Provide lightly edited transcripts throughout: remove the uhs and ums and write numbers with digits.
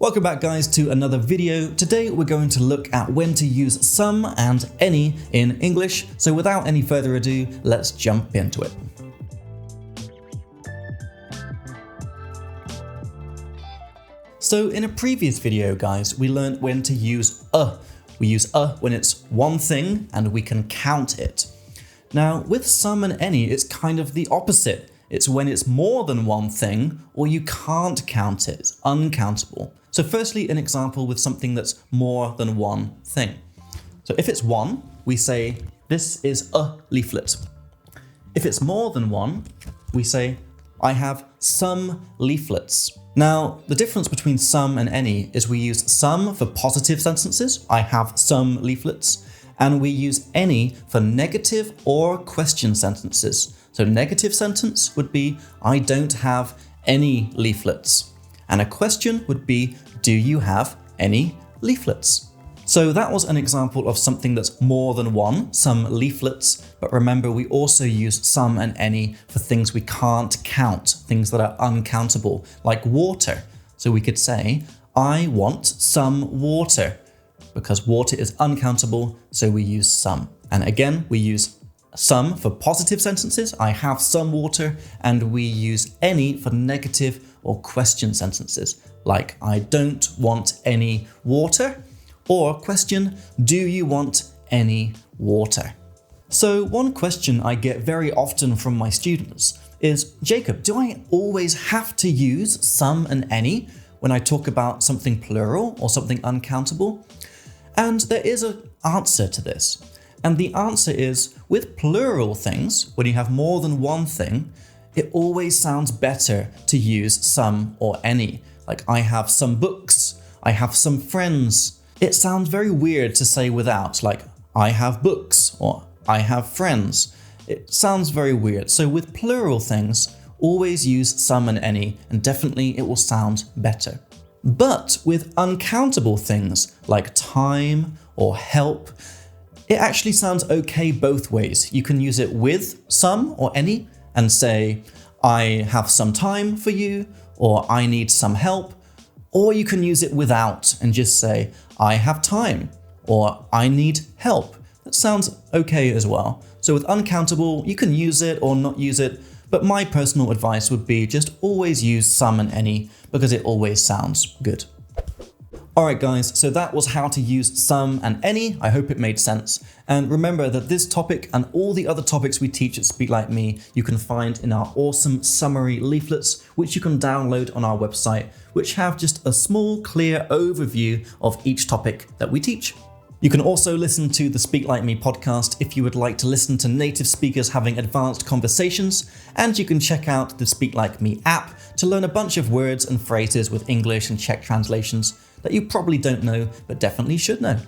Welcome back guys to another video. Today we're going to look at when to use some and any in English. So without any further ado, let's jump into it. So in a previous video guys, we learned when to use a. We use a when it's one thing and we can count it. Now with some and any, it's kind of the opposite. It's when it's more than one thing or you can't count it, it's uncountable. So firstly, an example with something that's more than one thing. So if it's one, we say, this is a leaflet. If it's more than one, we say, I have some leaflets. Now, the difference between some and any is we use some for positive sentences, I have some leaflets, and we use any for negative or question sentences. So negative sentence would be, I don't have any leaflets. And a question would be, do you have any leaflets? So that was an example of something that's more than one, some leaflets. But remember, we also use some and any for things we can't count, things that are uncountable, like water. So we could say, I want some water, because water is uncountable, so we use some. And again, we use some for positive sentences, I have some water, and we use any for negative or question sentences, like I don't want any water, or question, do you want any water? So one question I get very often from my students is, Jacob, do I always have to use some and any when I talk about something plural or something uncountable? And there is an answer to this. And the answer is, with plural things, when you have more than one thing, it always sounds better to use some or any. Like, I have some books, I have some friends. It sounds very weird to say without, like, I have books or I have friends. It sounds very weird. So with plural things, always use some and any, and definitely it will sound better. But with uncountable things like time or help, it actually sounds okay both ways. You can use it with some or any and say, I have some time for you, or I need some help. Or you can use it without and just say, I have time, or I need help. That sounds okay as well. So with uncountable, you can use it or not use it, but my personal advice would be just always use some and any because it always sounds good. Alright guys, so that was how to use some and any. I hope it made sense. And remember that this topic and all the other topics we teach at Speak Like Me, you can find in our awesome summary leaflets, which you can download on our website, which have just a small, clear overview of each topic that we teach. You can also listen to the Speak Like Me podcast if you would like to listen to native speakers having advanced conversations, and you can check out the Speak Like Me app to learn a bunch of words and phrases with English and Czech translations that you probably don't know, but definitely should know.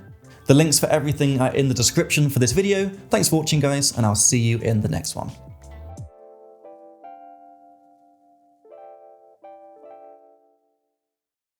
The links for everything are in the description for this video. Thanks for watching guys, and I'll see you in the next one.